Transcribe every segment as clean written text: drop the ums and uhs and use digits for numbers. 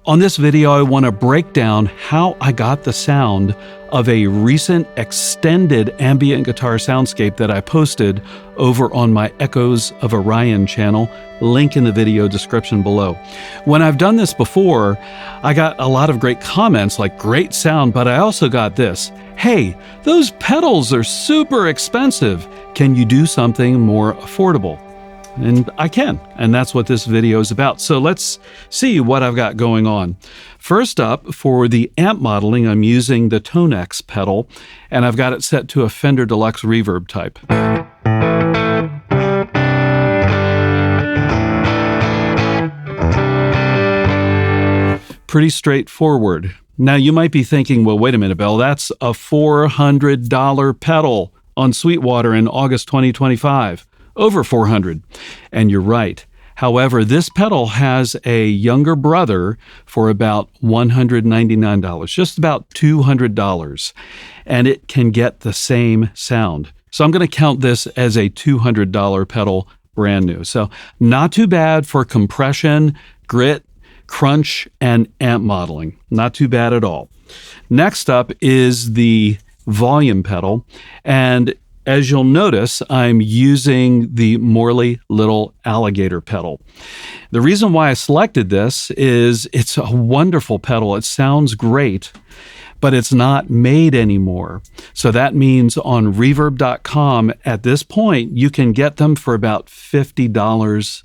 On this video, I want to break down how I got the sound of a recent extended ambient guitar soundscape that I posted over on my Echoes of Orion channel, link in the video description below. When I've done this before, I got a lot of great comments like great sound, but I also got this: hey, those pedals are super expensive. Can you do something more affordable? And I can, and that's what this video is about. So let's see what I've got going on. First up, for the amp modeling, I'm using the TONEX pedal, and I've got it set to a Fender Deluxe Reverb type. Pretty straightforward. Now you might be thinking, well, wait a minute, Bill, that's a $400 pedal on Sweetwater in August 2025. Over 400. And you're right. However, this pedal has a younger brother for about $199, just about $200, and it can get the same sound. So I'm going to count this as a $200 pedal, brand new. So not too bad for compression, grit, crunch, and amp modeling. Not too bad at all. Next up is the volume pedal, and as you'll notice, I'm using the Morley Little Alligator pedal. The reason why I selected this is it's a wonderful pedal. It sounds great, but it's not made anymore. So that means on Reverb.com at this point, you can get them for about $50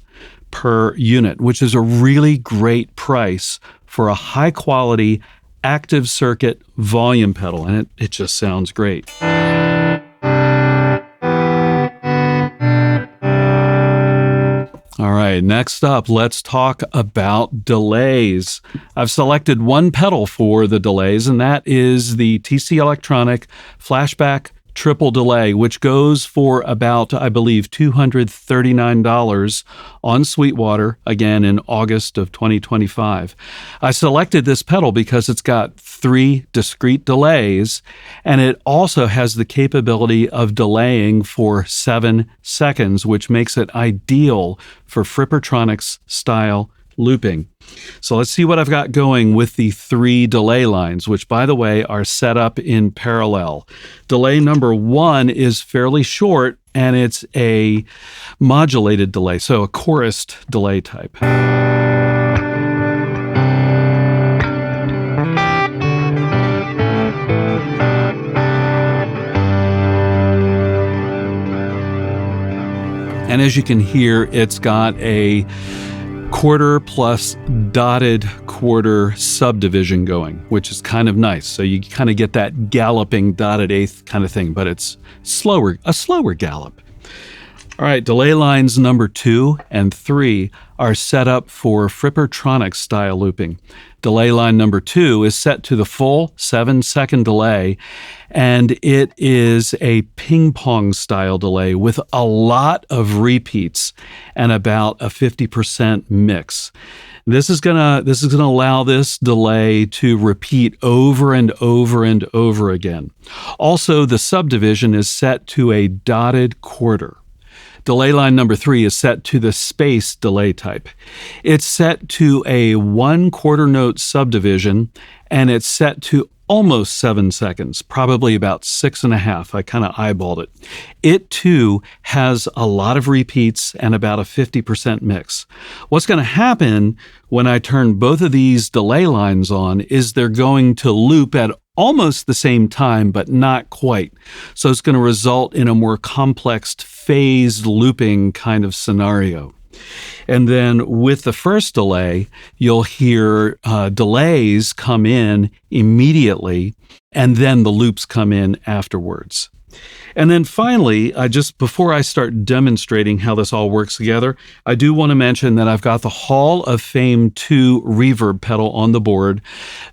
per unit, which is a really great price for a high quality active circuit volume pedal. And it just sounds great. All right, next up, let's talk about delays. I've selected one pedal for the delays, and that is the TC Electronic Flashback Triple Delay, which goes for about, I believe, $239 on Sweetwater, again in August of 2025. I selected this pedal because it's got 3 discrete delays, and it also has the capability of delaying for 7 seconds, which makes it ideal for frippertronics style looping. So let's see what I've got going with the 3 delay lines, which, by the way, are set up in parallel. Delay number 1 is fairly short, and it's a modulated delay, so a chorused delay type. And as you can hear, it's got a quarter plus dotted quarter subdivision going, which is kind of nice. So you kind of get that galloping dotted eighth kind of thing, but it's slower, a slower gallop. All right, delay lines number 2 and 3 are set up for frippertronics style looping. Delay line number 2 is set to the full 7-second delay, and it is a ping pong style delay with a lot of repeats and about a 50% mix. This is gonna allow this delay to repeat over and over and over again. Also, the subdivision is set to a dotted quarter. Delay line number 3 is set to the space delay type. It's set to a 1/4 note subdivision, and it's set to almost 7 seconds, probably about 6.5. I kind of eyeballed it. It too has a lot of repeats and about a 50% mix. What's going to happen when I turn both of these delay lines on is they're going to loop at almost the same time, but not quite. So it's going to result in a more complex phased looping kind of scenario. And then with the first delay, you'll hear delays come in immediately, and then the loops come in afterwards. And then finally, just before I start demonstrating how this all works together, I do want to mention that I've got the Hall of Fame 2 reverb pedal on the board.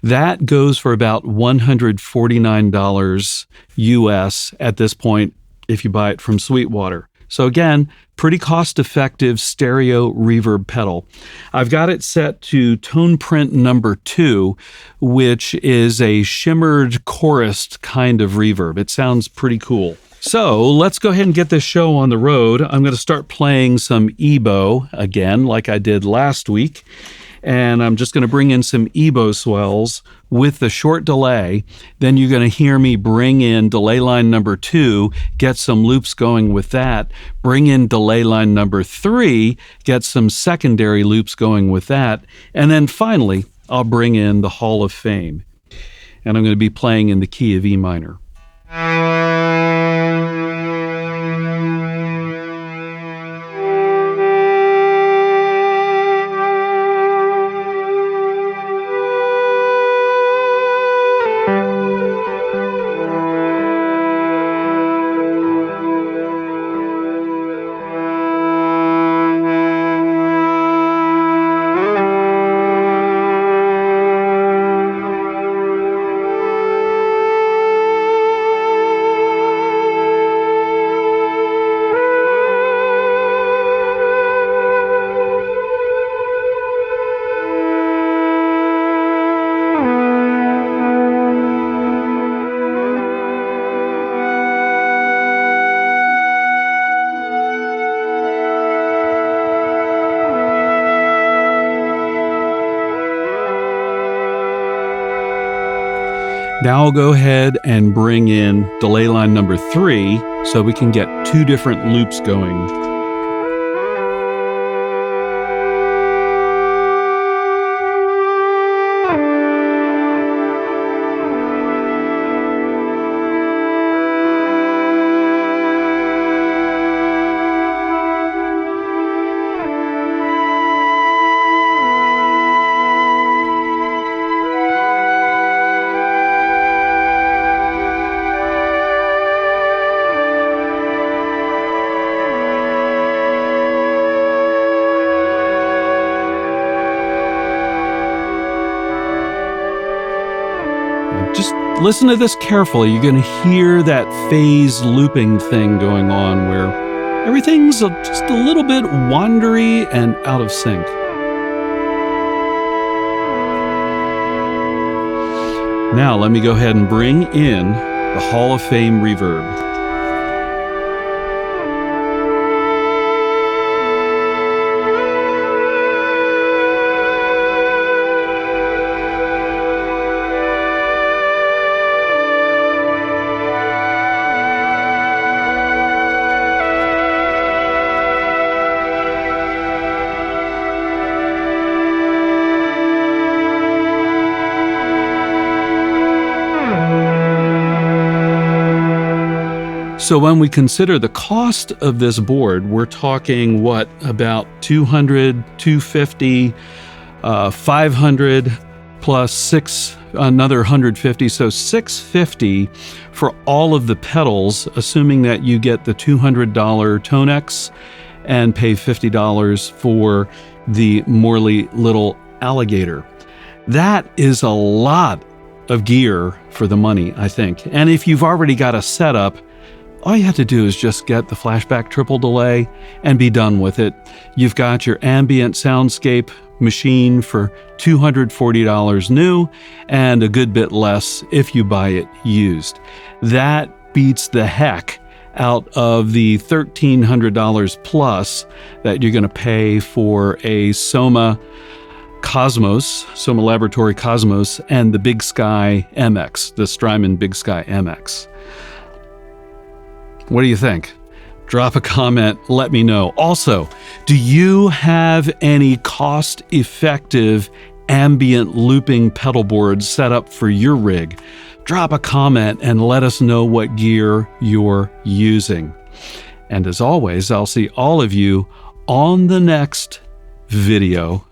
That goes for about $149 US at this point if you buy it from Sweetwater. So again, pretty cost-effective stereo reverb pedal. I've got it set to tone print number 2, which is a shimmered chorused kind of reverb. It sounds pretty cool. So let's go ahead and get this show on the road. I'm going to start playing some EBow again, like I did last week. and I'm just going to bring in some EBO swells with the short delay. Then you're going to hear me bring in delay line number 2, get some loops going with that, bring in delay line number 3, get some secondary loops going with that, and then finally, I'll bring in the Hall of Fame. And I'm going to be playing in the key of E minor. Now I'll go ahead and bring in delay line number 3 so we can get 2 different loops going. Just listen to this carefully. You're going to hear that phase looping thing going on where everything's just a little bit wandery and out of sync. Now let me go ahead and bring in the Hall of Fame reverb. So when we consider the cost of this board, we're talking what, about 200, 250, 500 plus 6, another 150, so 650 for all of the pedals, assuming that you get the $200 TONEX and pay $50 for the Morley Little Alligator. That is a lot of gear for the money, I think. And if you've already got a setup, all you have to do is just get the Flashback triple delay and be done with it. You've got your Ambient soundscape machine for $240 new and a good bit less if you buy it used. That beats the heck out of the $1,300 plus that you're going to pay for a Soma Laboratory Cosmos, and the BigSky MX, the Strymon BigSky MX. What do you think? Drop a comment, let me know. Also, do you have any cost-effective ambient looping pedal boards set up for your rig? Drop a comment and let us know what gear you're using. And as always, I'll see all of you on the next video.